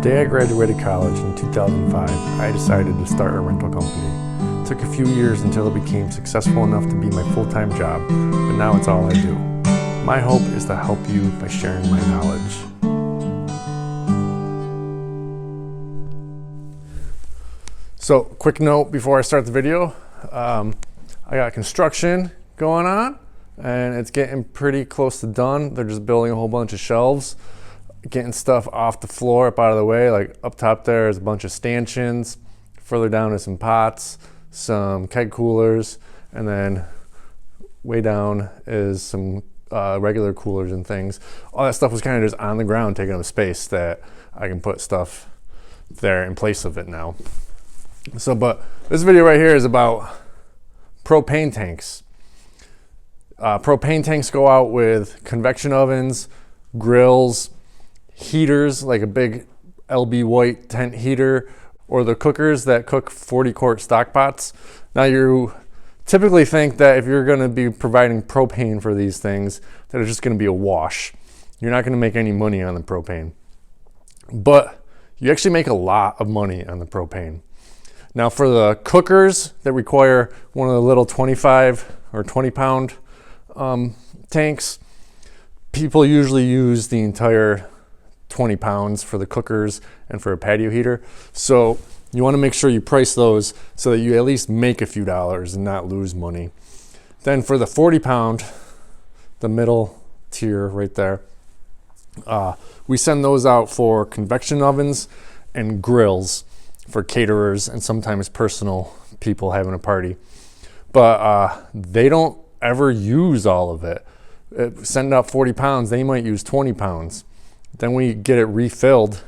day I graduated college in 2005, I decided to start a rental company. It took a few years until it became successful enough to be my full-time job, but now it's all I do. My hope is to help you by sharing my knowledge. So, quick note before I start the video. I got construction going on, and it's getting pretty close to done. They're just building a whole bunch of shelves, getting stuff off the floor, up out of the way. Like up top there is a bunch of stanchions. Further down is some pots, some keg coolers, and then way down is some regular coolers and things. All that stuff was kind of just on the ground, taking up space that I can put stuff there in place of it now. So, but this video right here is about propane tanks. Propane tanks go out with convection ovens, grills, heaters like a big LB White tent heater, or the cookers that cook 40-quart stock pots. Now you typically think that if you're going to be providing propane for these things, that it's just going to be a wash. You're not going to make any money on the propane. But you actually make a lot of money on the propane. Now for the cookers that require one of the little 25 or 20 pound tanks, people usually use the entire 20 pounds for the cookers and for a patio heater. So you want to make sure you price those so that you at least make a few dollars and not lose money. Then for the 40 pound, the middle tier right there, we send those out for convection ovens and grills for caterers and sometimes personal people having a party. But they don't ever use all of it. Send out 40 pounds, they might use 20 pounds. Then we get it refilled,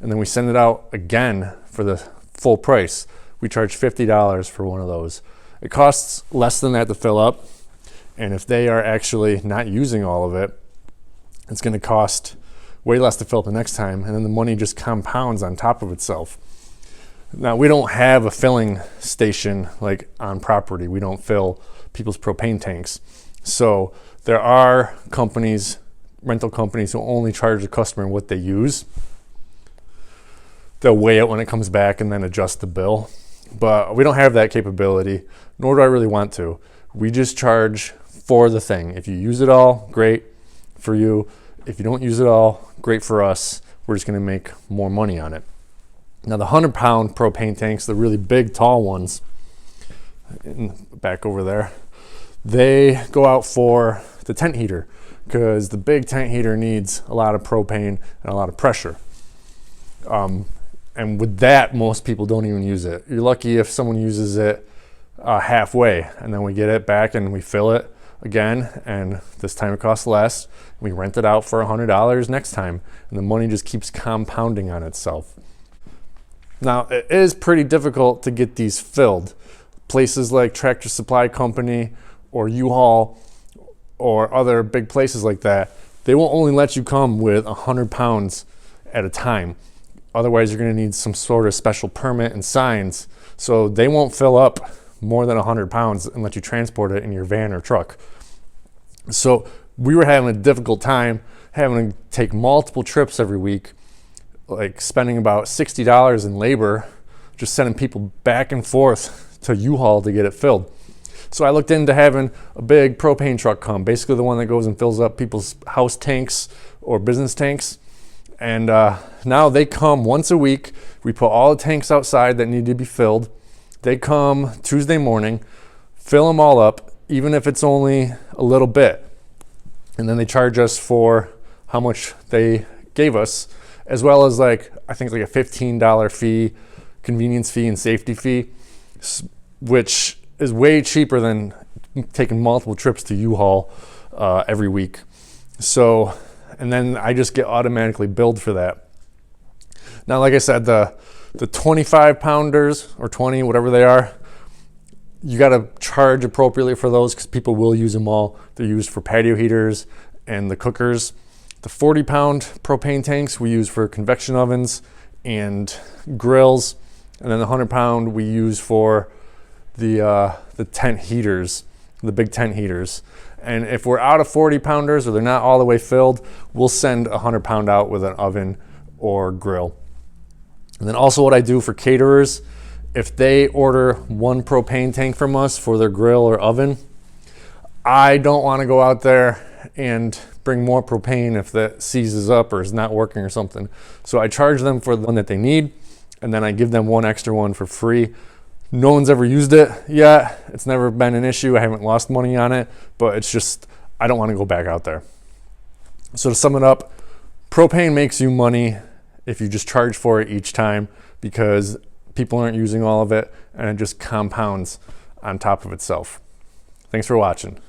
and then we send it out again for the full price. We charge $50 for one of those. It costs less than that to fill up, and if they are actually not using all of it, it's going to cost way less to fill up the next time, and then the money just compounds on top of itself. Now, we don't have a filling station like on property. We don't fill people's propane tanks. So there are companies, rental companies, who only charge the customer what they use. They'll weigh it when it comes back and then adjust the bill. But we don't have that capability, nor do I really want to. We just charge for the thing. If you use it all, great for you. If you don't use it all, great for us. We're just going to make more money on it. Now the 100-pound propane tanks, the really big, tall ones, back over there, they go out for the tent heater, because the big tent heater needs a lot of propane and a lot of pressure. And with that, most people don't even use it. You're lucky if someone uses it halfway, and then we get it back and we fill it again, and this time it costs less. We rent it out for $100 next time, and the money just keeps compounding on itself. Now, it is pretty difficult to get these filled. Places like Tractor Supply Company or U-Haul or other big places like that, they will only let you come with 100 pounds at a time. Otherwise, you're going to need some sort of special permit and signs. So they won't fill up more than 100 pounds and let you transport it in your van or truck. So we were having a difficult time having to take multiple trips every week, like spending about $60 in labor, just sending people back and forth to U-Haul to get it filled. So I looked into having a big propane truck come, basically the one that goes and fills up people's house tanks or business tanks. And now they come once a week. We put all the tanks outside that need to be filled. They come Tuesday morning, fill them all up, even if it's only a little bit. And then they charge us for how much they gave us, as well as I think like a $15 fee, convenience fee and safety fee, which is way cheaper than taking multiple trips to U-Haul every week. So, and then I just get automatically billed for that. Now, like I said, the 25 pounders or 20, whatever they are, you got to charge appropriately for those because people will use them all. They're used for patio heaters and the cookers. The 40-pound propane tanks we use for convection ovens and grills, and then the 100-pound we use for the tent heaters, the big tent heaters. And if we're out of 40 pounders or they're not all the way filled, we'll send a 100-pound out with an oven or grill. And then also what I do for caterers, if they order 1 propane tank from us for their grill or oven, I don't want to go out there and bring more propane if that seizes up or is not working or something. So I charge them for the one that they need, and then I give them 1 extra one for free. No one's ever used it yet. It's never been an issue. I haven't lost money on it, but it's just, I don't want to go back out there. So to sum it up, propane makes you money if you just charge for it each time, because people aren't using all of it and it just compounds on top of itself. Thanks for watching.